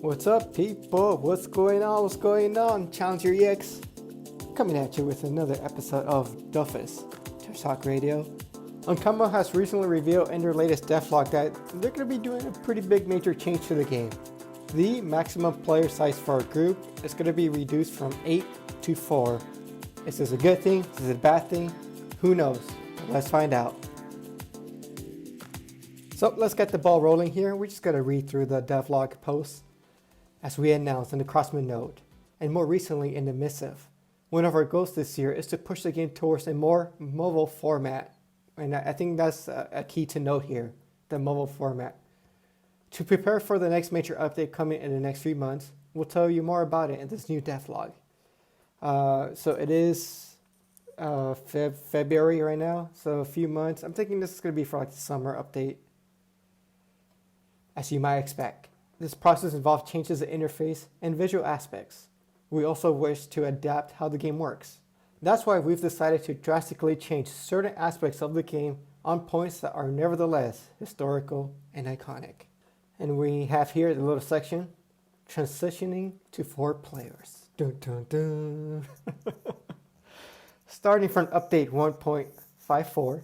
What's up, people? What's going on? What's going on? Challenger EX coming at you with another episode of DOFUS Touch Radio. Uncommon has recently revealed in their latest devlog that they're going to be doing a pretty big major change to the game. The maximum player size for a group is going to be reduced from 8 to 4. Is this a good thing? Is this a bad thing? Who knows? Let's find out. So let's get the ball rolling here. We're just going to read through the devlog posts. As we announced in the Crossman note, and more recently in the missive, one of our goals this year is to push the game towards a more mobile format. And I think that's a key to note here, the mobile format. To prepare for the next major update coming in the next few months, we'll tell you more about it in this new devlog. So it is February right now, so a few months. I'm thinking this is going to be for like the summer update, as you might expect. This process involves changes in interface and visual aspects. We also wish to adapt how the game works. That's why we've decided to drastically change certain aspects of the game on points that are nevertheless historical and iconic. And we have here the little section, transitioning to 4 players. Dun, dun, dun. Starting from update 1.54,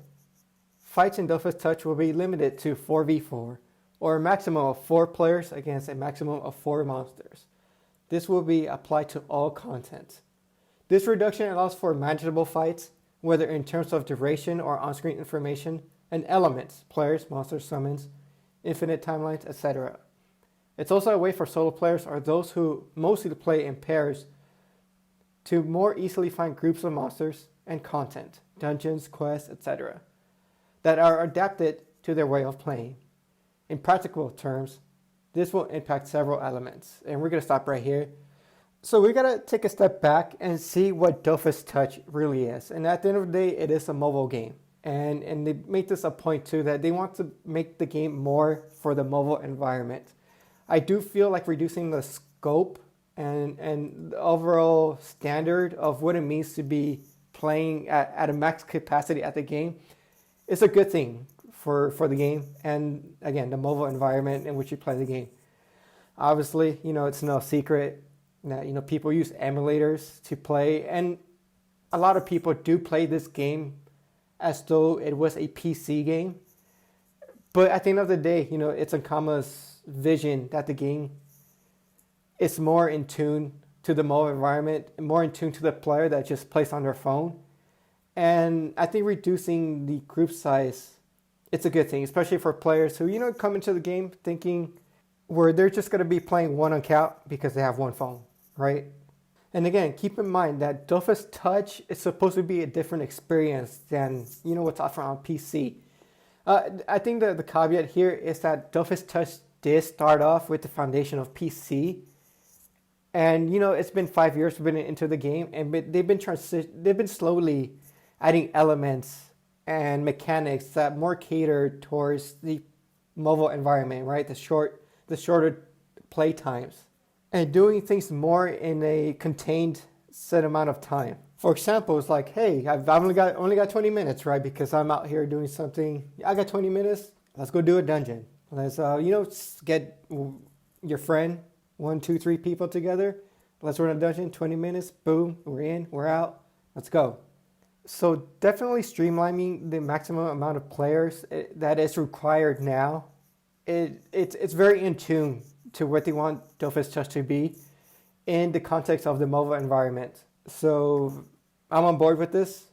fights in DOFUS Touch will be limited to 4v4, or a maximum of 4 players against a maximum of 4 monsters. This will be applied to all content. This reduction allows for manageable fights, whether in terms of duration or on-screen information, and elements, players, monsters, summons, infinite timelines, etc. It's also a way for solo players or those who mostly play in pairs to more easily find groups of monsters and content, dungeons, quests, etc. that are adapted to their way of playing. In practical terms, this will impact several elements, and we're going to stop right here. So we got to take a step back and see what DOFUS Touch really is. And at the end of the day, it is a mobile game. And they make this a point too, that they want to make the game more for the mobile environment. I do feel like reducing the scope and the overall standard of what it means to be playing at a max capacity at the game is a good thing for the game, and again, the mobile environment in which you play the game. Obviously, it's no secret that, people use emulators to play, and a lot of people do play this game as though it was a PC game. But at the end of the day, it's Uncama's vision that the game is more in tune to the mobile environment, more in tune to the player that just plays on their phone. And I think reducing the group size, it's a good thing, especially for players who, come into the game thinking where they're just going to be playing one account because they have one phone, right? And again, keep in mind that DOFUS Touch is supposed to be a different experience than, what's offered on PC. I think the caveat here is that DOFUS Touch did start off with the foundation of PC. And, it's been 5 years we've been into the game, and they've been slowly adding elements and mechanics that more cater towards the mobile environment, right? The shorter play times, and doing things more in a contained set amount of time. For example, it's like, hey, I've only got 20 minutes, right? Because I'm out here doing something. I got 20 minutes. Let's go do a dungeon. Let's get your friend, 1, 2, 3 people together. Let's run a dungeon. 20 minutes. Boom. We're in. We're out. Let's go. So definitely streamlining the maximum amount of players that is required now. It's very in tune to what they want DOFUS Touch to be in the context of the mobile environment. So I'm on board with this.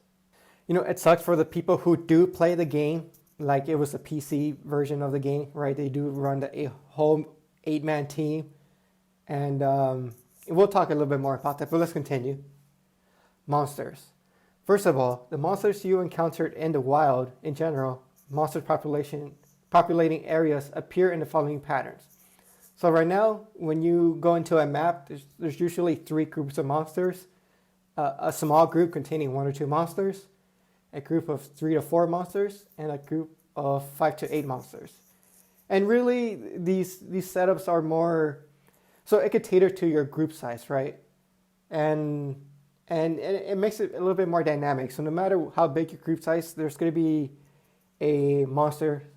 It sucks for the people who do play the game like it was a PC version of the game, right? They do run a whole 8-man team. And we'll talk a little bit more about that, but let's continue. Monsters. First of all, the monsters you encountered in the wild, in general, monster populating areas appear in the following patterns. So right now, when you go into a map, there's usually 3 groups of monsters. A small group containing 1 or 2 monsters, a group of 3 to 4 monsters, and a group of 5 to 8 monsters. And really, these setups are more, so it could cater to your group size, right? And it makes it a little bit more dynamic. So no matter how big your group size, there's going to be a monster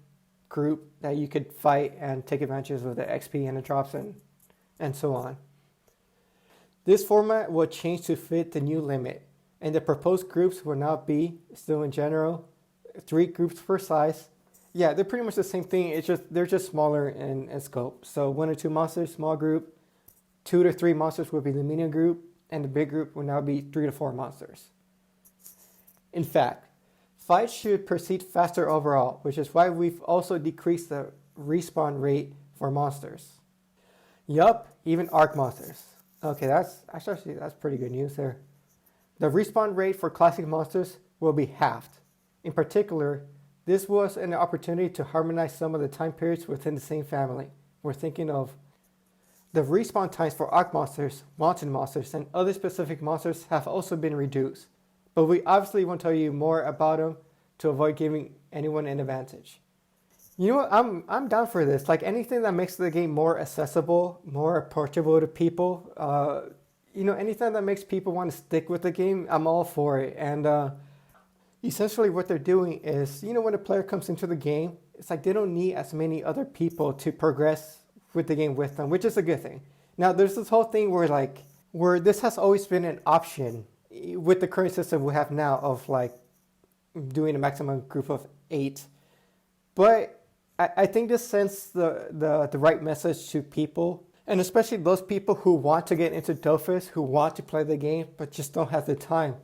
group that you could fight and take advantage of the XP and the drops and and so on. This format will change to fit the new limit, and the proposed groups will now be, still in general, 3 groups per size. Yeah, they're pretty much the same thing, they're just smaller in scope. So 1 or 2 monsters, small group, 2 to 3 monsters will be the medium group, and the big group will now be 3 to 4 monsters. In fact, fights should proceed faster overall, which is why we've also decreased the respawn rate for monsters. Yup, even arc monsters. Okay, that's pretty good news there. The respawn rate for classic monsters will be halved. In particular, this was an opportunity to harmonize some of the time periods within the same family. We're thinking of the respawn times for arc monsters, mountain monsters, and other specific monsters have also been reduced. But we obviously won't tell you more about them to avoid giving anyone an advantage. You know what, I'm down for this. Like anything that makes the game more accessible, more approachable to people, anything that makes people want to stick with the game, I'm all for it. And essentially what they're doing is, when a player comes into the game, it's like they don't need as many other people to progress with the game with them, which is a good thing. Now there's this whole thing where this has always been an option with the current system we have now of like doing a maximum group of 8. But I think this sends the right message to people, and especially those people who want to get into DOFUS, who want to play the game, but just don't have the time.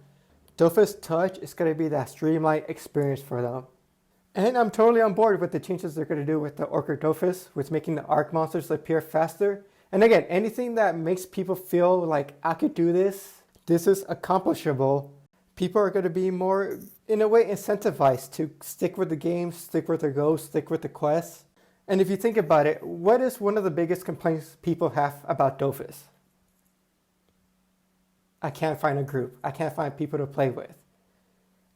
DOFUS Touch is going to be that streamlined experience for them. And I'm totally on board with the changes they're going to do with the Orchid DOFUS, with making the arc monsters appear faster. And again, anything that makes people feel like I could do this, this is accomplishable. People are going to be more, in a way, incentivized to stick with the game, stick with their goals, stick with the quests. And if you think about it, what is one of the biggest complaints people have about DOFUS? I can't find a group. I can't find people to play with.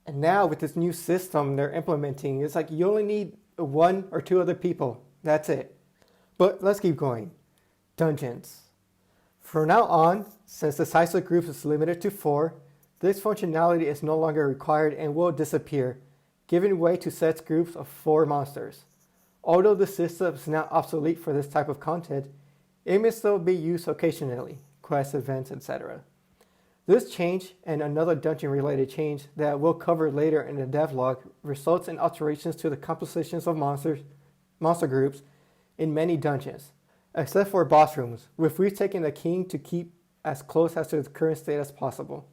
And now with this new system they're implementing, it's like you only need 1 or 2 other people. That's it. But let's keep going. Dungeons. From now on, since the size of groups is limited to 4, this functionality is no longer required and will disappear, giving way to set groups of 4 monsters. Although the system is now obsolete for this type of content, it may still be used occasionally, quests, events, etc. This change, and another dungeon-related change that we'll cover later in the devlog, results in alterations to the compositions of monster groups in many dungeons, except for boss rooms, with we've taken the king to keep as close as to its current state as possible.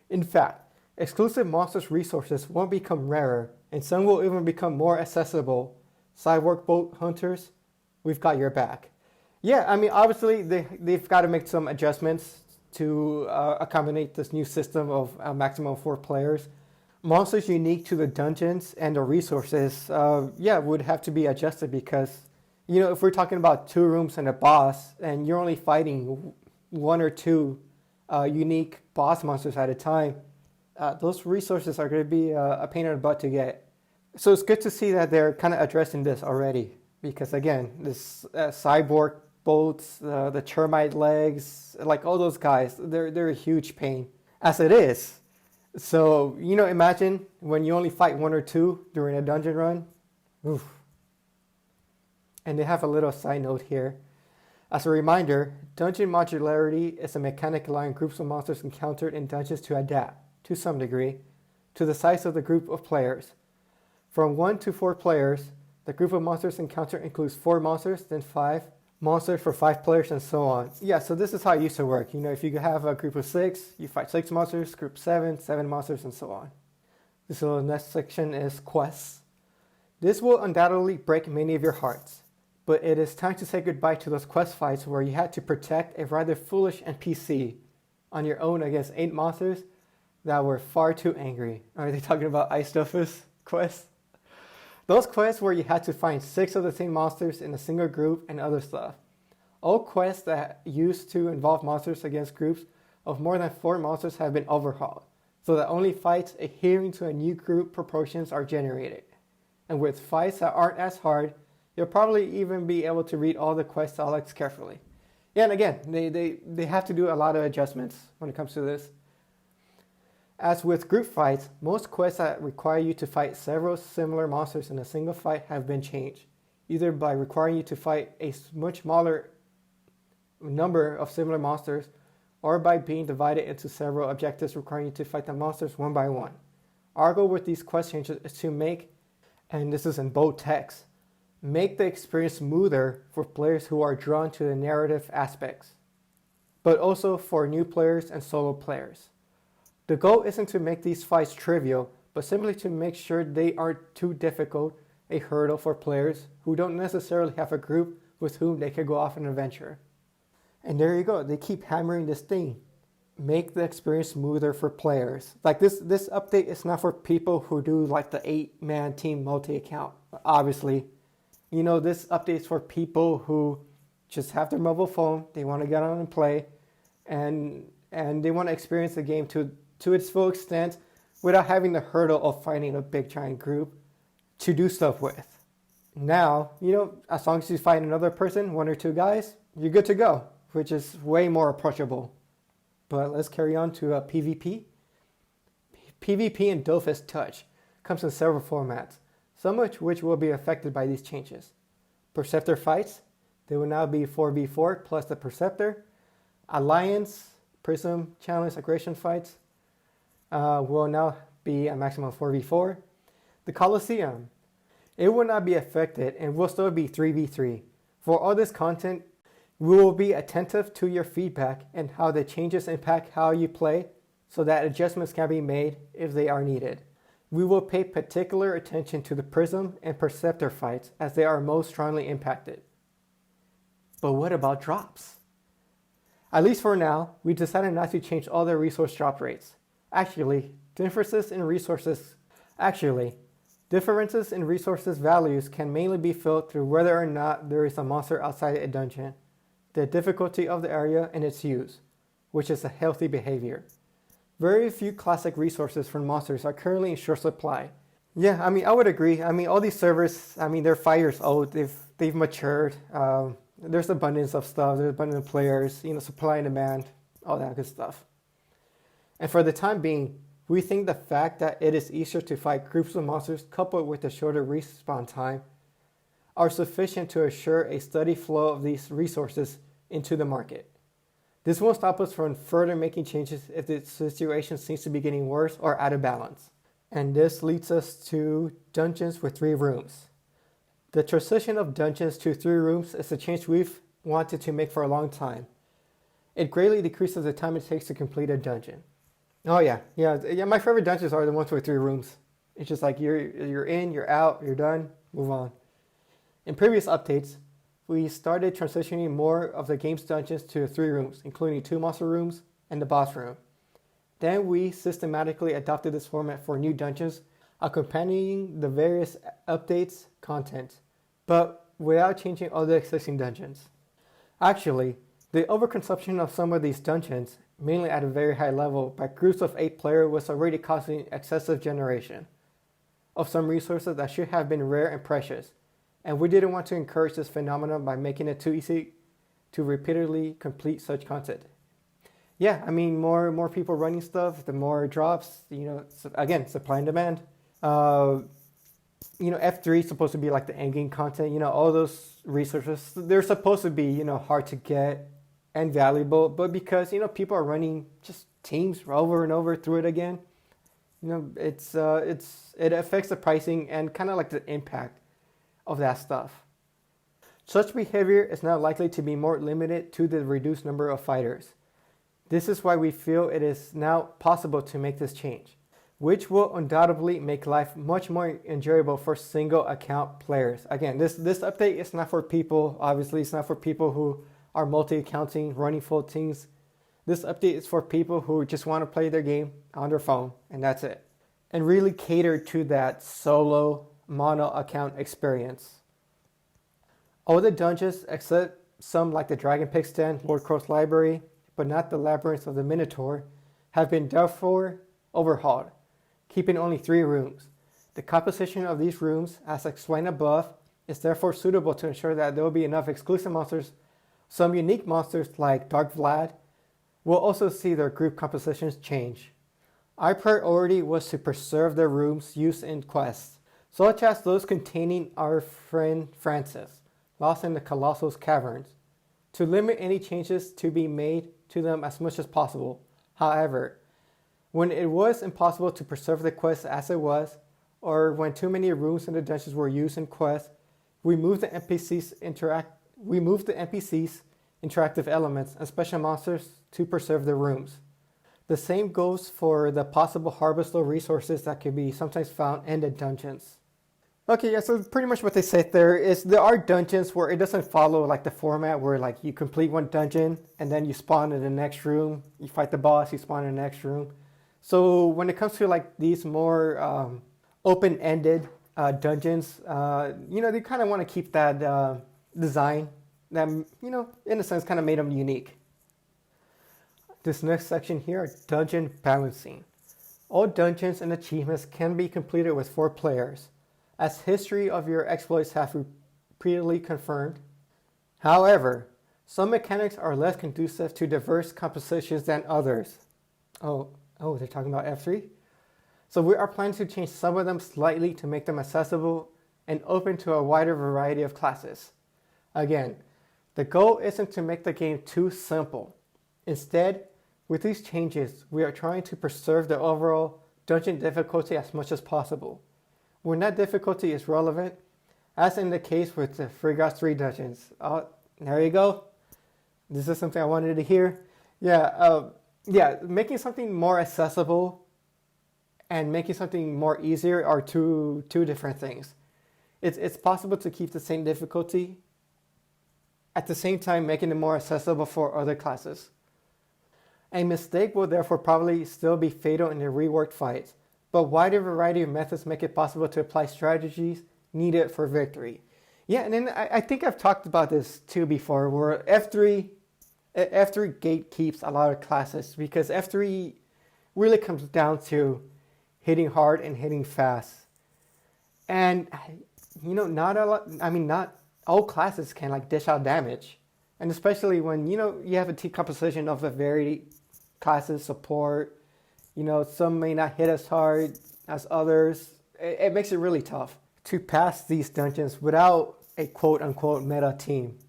In fact, exclusive monsters resources won't become rarer, and some will even become more accessible. Cyborg boat hunters, we've got your back. Yeah, I mean, obviously they've got to make some adjustments to accommodate this new system of a maximum of 4 players. Monsters unique to the dungeons and the resources, would have to be adjusted because, if we're talking about 2 rooms and a boss, and you're only fighting 1 or 2 unique boss monsters at a time, those resources are going to be a pain in the butt to get. So it's good to see that they're kind of addressing this already, because again, this cyborg boats, the termite legs, like all those guys, they're a huge pain as it is. So, imagine when you only fight 1 or 2 during a dungeon run. Oof. And they have a little side note here. As a reminder, dungeon modularity is a mechanic allowing groups of monsters encountered in dungeons to adapt, to some degree, to the size of the group of players. From 1 to 4 players, the group of monsters encountered includes 4 monsters, then 5 monsters for 5 players, and so on. Yeah, so this is how it used to work. If you have a group of 6, you fight 6 monsters, group 7 monsters, and so on. So the next section is quests. This will undoubtedly break many of your hearts, but it is time to say goodbye to those quest fights where you had to protect a rather foolish NPC on your own against 8 monsters that were far too angry. Are they talking about Ice DOFUS quests? Those quests where you had to find 6 of the same monsters in a single group and other stuff. All quests that used to involve monsters against groups of more than 4 monsters have been overhauled, so that only fights adhering to a new group proportions are generated. And with fights that aren't as hard, you'll probably even be able to read all the quest dialogues carefully. Yeah, and again, they have to do a lot of adjustments when it comes to this. As with group fights, most quests that require you to fight several similar monsters in a single fight have been changed, either by requiring you to fight a much smaller number of similar monsters, or by being divided into several objectives requiring you to fight the monsters one by one. Our goal with these quest changes is to make, and this is in bold text, make the experience smoother for players who are drawn to the narrative aspects, but also for new players and solo players. The goal isn't to make these fights trivial, but simply to make sure they aren't too difficult, a hurdle for players who don't necessarily have a group with whom they could go off on an adventure. And there you go, they keep hammering this thing. Make the experience smoother for players. Like this update is not for people who do like the 8-man team multi-account, obviously. You know, this update is for people who just have their mobile phone, they want to get on and play, and they want to experience the game to its full extent without having the hurdle of finding a big giant group to do stuff with. Now, you know, as long as you find another person, 1 or 2 guys, you're good to go, which is way more approachable. But let's carry on to PvP. PvP in DOFUS Touch comes in several formats, some of which will be affected by these changes. Perceptor fights, they will now be 4v4 plus the Perceptor. Alliance, Prism, Challenge, Aggression fights will now be a maximum of 4v4. The Coliseum, it will not be affected and will still be 3v3. For all this content, we will be attentive to your feedback and how the changes impact how you play so that adjustments can be made if they are needed. We will pay particular attention to the Prism and Perceptor fights as they are most strongly impacted. But what about drops? At least for now, we decided not to change all the resource drop rates. Actually, differences in resources values can mainly be filled through whether or not there is a monster outside a dungeon, the difficulty of the area, and its use, which is a healthy behavior. Very few classic resources from monsters are currently in short supply. Yeah, I mean, I would agree. I mean, all these servers, I mean, they're 5 years old. They've matured. There's abundance of stuff. There's abundant players, you know, supply and demand, all that good stuff. And for the time being, we think the fact that it is easier to fight groups of monsters coupled with a shorter respawn time are sufficient to assure a steady flow of these resources into the market. This won't stop us from further making changes if the situation seems to be getting worse or out of balance. And this leads us to dungeons with 3 rooms. The transition of dungeons to 3 rooms is a change we've wanted to make for a long time. It greatly decreases the time it takes to complete a dungeon. Oh yeah, my favorite dungeons are the ones with 3 rooms. It's just like you're in, you're out, you're done, move on. In previous updates, we started transitioning more of the game's dungeons to 3 rooms, including 2 monster rooms and the boss room. Then we systematically adopted this format for new dungeons, accompanying the various updates content, but without changing all the existing dungeons. Actually, the overconsumption of some of these dungeons, mainly at a very high level by groups of 8 players, was already causing excessive generation of some resources that should have been rare and precious, and we didn't want to encourage this phenomenon by making it too easy to repeatedly complete such content. Yeah, I mean, more people running stuff, the more drops, you know, again, supply and demand. You know, F3 is supposed to be like the endgame content, you know, all those resources, they're supposed to be, you know, hard to get and valuable, but because, you know, people are running just teams over and over through it again, you know, it affects the pricing and kind of like the impact of that stuff. Such behavior is now likely to be more limited to the reduced number of fighters. This is why we feel it is now possible to make this change, which will undoubtedly make life much more enjoyable for single account players. Again, this update is not for people, obviously it's not for people who are multi-accounting, running full teams. This update is for people who just want to play their game on their phone, and that's it. And really cater to that solo mono account experience. All the dungeons except some like the Dragon Pig Stand, Lord Crow's Library, but not the Labyrinth of the Minotaur, have been therefore overhauled, keeping only 3 rooms. The composition of these rooms, as explained above, is therefore suitable to ensure that there will be enough exclusive monsters. Some unique monsters like Dark Vlad will also see their group compositions change. Our priority was to preserve the rooms used in quests, such as those containing our friend Francis, lost in the Colossus Caverns, to limit any changes to be made to them as much as possible. However, when it was impossible to preserve the quest as it was, or when too many rooms in the dungeons were used in quests, we moved the NPCs interactive elements and special monsters to preserve the rooms. The same goes for the possible harvestable resources that can be sometimes found in the dungeons. Okay, yeah, so pretty much what they said there is there are dungeons where it doesn't follow like the format where like you complete one dungeon and then you spawn in the next room, you fight the boss, you spawn in the next room. So when it comes to like these more open-ended dungeons, they kind of want to keep that design that, in a sense kind of made them unique. This next section here are dungeon balancing. All dungeons and achievements can be completed with 4 players, as history of your exploits have repeatedly confirmed. However, some mechanics are less conducive to diverse compositions than others. Oh, they're talking about F3? So we are planning to change some of them slightly to make them accessible and open to a wider variety of classes. Again, the goal isn't to make the game too simple. Instead, with these changes, we are trying to preserve the overall dungeon difficulty as much as possible. When that difficulty is relevant, as in the case with the Free Gods 3 dungeons. Oh, there you go. This is something I wanted to hear. Making something more accessible and making something more easier are two different things. It's possible to keep the same difficulty, at the same time making it more accessible for other classes. A mistake will therefore probably still be fatal in the reworked fights, but wider variety of methods make it possible to apply strategies needed for victory. Yeah, and then I think I've talked about this too before, where F3 gatekeeps a lot of classes because F3 really comes down to hitting hard and hitting fast. And not all classes can like dish out damage. And especially when you have a team composition of a varied classes, support, some may not hit as hard as others. It makes it really tough to pass these dungeons without a quote-unquote meta team.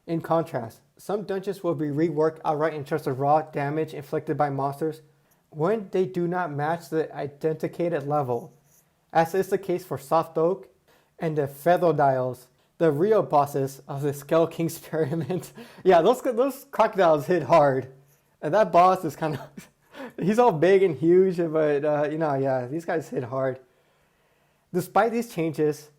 In contrast, some dungeons will be reworked outright in terms of raw damage inflicted by monsters when they do not match the identified level, as is the case for Soft Oak and the Featherdials, the real bosses of the Skull King experiment. Yeah, those crocodiles hit hard. And that boss is kind of, he's all big and huge, but these guys hit hard. Despite these changes,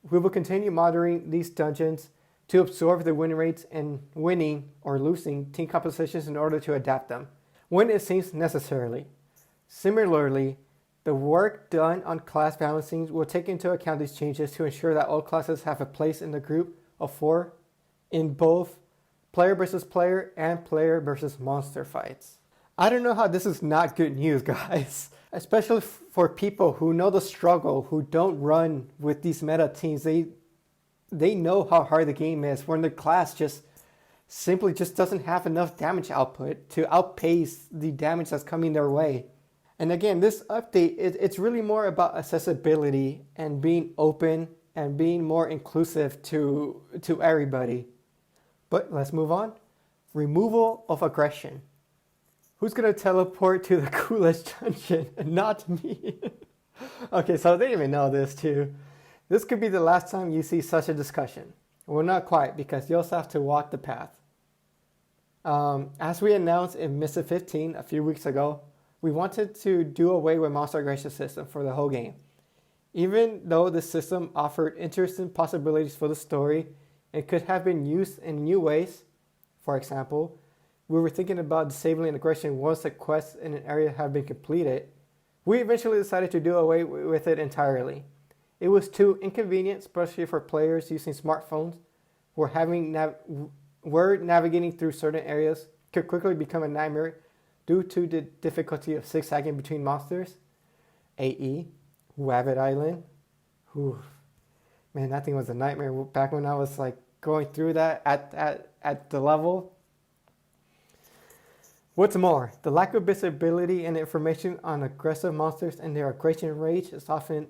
we will continue monitoring these dungeons to absorb the win rates and winning or losing team compositions in order to adapt them when it seems necessary. Similarly, the work done on class balancing will take into account these changes to ensure that all classes have a place in the group of 4 in both player versus player and player versus monster fights. I don't know how this is not good news, guys. Especially for people who know the struggle, who don't run with these meta teams. They know how hard the game is when the class just simply doesn't have enough damage output to outpace the damage that's coming their way. And again, this update, it's really more about accessibility and being open and being more inclusive to everybody. But let's move on. Removal of aggression. Who's going to teleport to the coolest dungeon? Not me. Okay, so they even know this too. This could be the last time you see such a discussion. Well, not quite, because you also have to walk the path. As we announced in Missa 15 a few weeks ago, we wanted to do away with monster aggression system for the whole game. Even though the system offered interesting possibilities for the story, it could have been used in new ways. For example, we were thinking about disabling aggression once the quests in an area have been completed. We eventually decided to do away with it entirely. It was too inconvenient, especially for players using smartphones, where navigating through certain areas could quickly become a nightmare due to the difficulty of zigzagging between monsters. AE, Wabbit Island. Whew. Man, that thing was a nightmare back when I was like going through that at the level. What's more, the lack of visibility and information on aggressive monsters and their aggression rage is often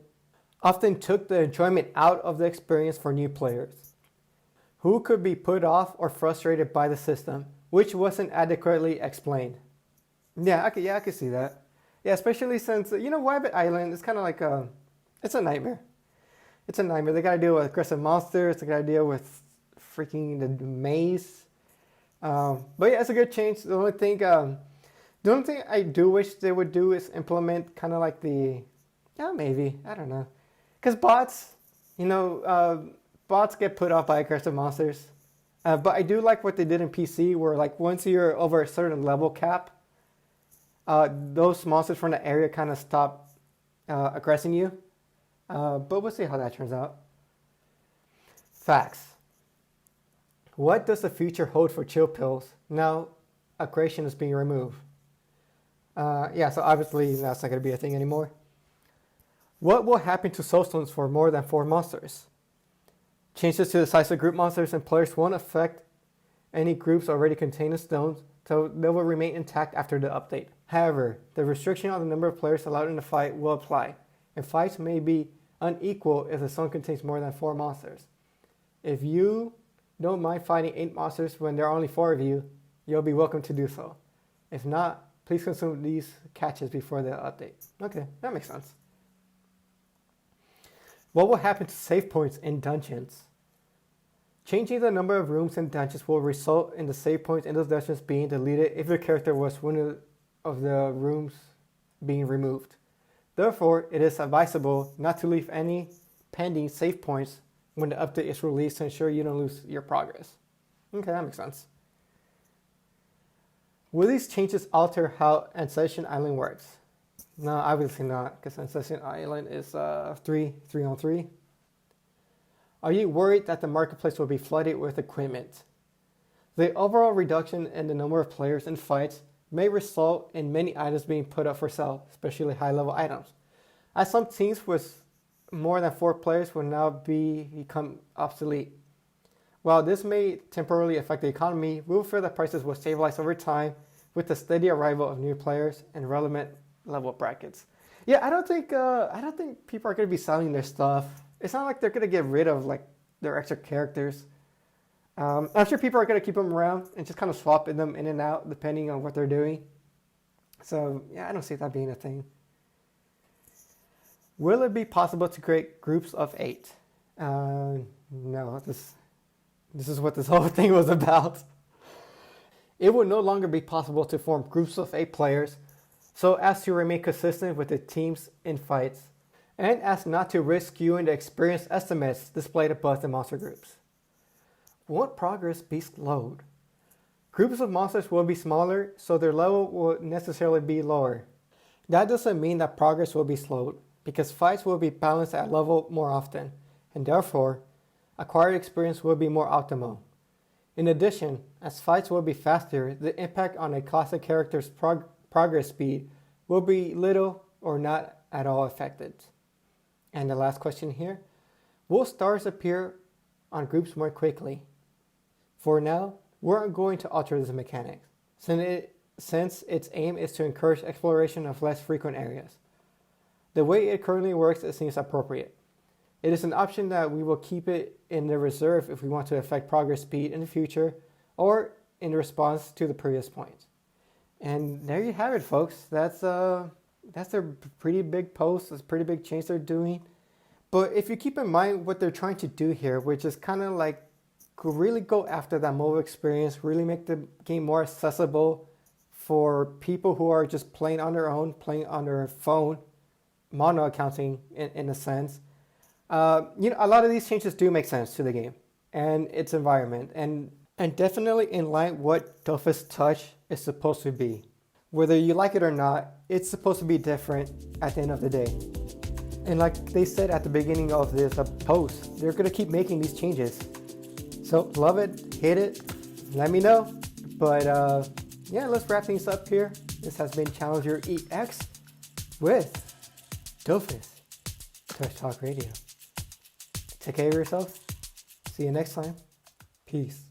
took the enjoyment out of the experience for new players. who could be put off or frustrated by the system, which wasn't adequately explained. I could see that. Yeah, especially since, Wabbit Island is kind of like it's a nightmare. It's a nightmare. They got to deal with aggressive monsters. They got to deal with freaking the maze. But yeah, it's a good change. The only thing I do wish they would do is implement kind of like maybe, I don't know. Because bots, bots get put off by aggressive monsters. But I do like what they did in PC, where like once you're over a certain level cap, those monsters from the area kind of stop aggressing you. But we'll see how that turns out. Facts. What does the future hold for chill pills now aggression is being removed? So obviously that's not going to be a thing anymore. What will happen to soul stones for more than 4 monsters? Changes to the size of group monsters and players won't affect any groups already containing stones, so they will remain intact after the update. However, the restriction on the number of players allowed in the fight will apply, and fights may be unequal if the stone contains more than 4 monsters. If you don't mind fighting 8 monsters when there are only 4 of you, you'll be welcome to do so. If not, please consume these catches before the update. Okay, that makes sense. What will happen to save points in dungeons? Changing the number of rooms in dungeons will result in the save points in those dungeons being deleted if your character was one of the rooms being removed. Therefore, it is advisable not to leave any pending save points when the update is released to ensure you don't lose your progress. Okay, that makes sense. Will these changes alter how Ancestion Island works? No, obviously not, because Ancestion Island is 3-on-3. Are you worried that the marketplace will be flooded with equipment? The overall reduction in the number of players in fights may result in many items being put up for sale, especially high-level items. As some teams with more than 4 players will now become obsolete. While this may temporarily affect the economy, we will feel that prices will stabilize over time with the steady arrival of new players and relevant level brackets. Yeah, I don't think people are going to be selling their stuff. It's not like they're going to get rid of like their extra characters. I'm sure people are going to keep them around and just kind of swapping them in and out depending on what they're doing. So yeah, I don't see that being a thing. Will it be possible to create groups of 8? No, this is what this whole thing was about. It will no longer be possible to form groups of 8 players so as to remain consistent with the teams in fights, and as not to risk skewing the experience estimates displayed above the monster groups. Won't progress be slowed? Groups of monsters will be smaller, so their level will necessarily be lower. That doesn't mean that progress will be slowed, because fights will be balanced at level more often, and therefore, acquired experience will be more optimal. In addition, as fights will be faster, the impact on a classic character's progress speed will be little or not at all affected. And the last question here, will stars appear on groups more quickly? For now, we're going to alter this mechanic, since its aim is to encourage exploration of less frequent areas. The way it currently works, it seems appropriate. It is an option that we will keep it in the reserve if we want to affect progress speed in the future or in response to the previous point. And there you have it, folks. That's a pretty big post. It's a pretty big change they're doing. But if you keep in mind what they're trying to do here, which is kind of like really go after that mobile experience, really make the game more accessible for people who are just playing on their own, playing on their phone, mono accounting in a sense. A lot of these changes do make sense to the game and its environment, and definitely in line what DOFUS Touch is supposed to be. Whether you like it or not, it's supposed to be different at the end of the day. And like they said at the beginning of this post, they're going to keep making these changes. So love it, hate it, let me know. But let's wrap things up here. This has been Challenger EX with DOFUS Touch Talk Radio. Take care of yourself. See you next time. Peace.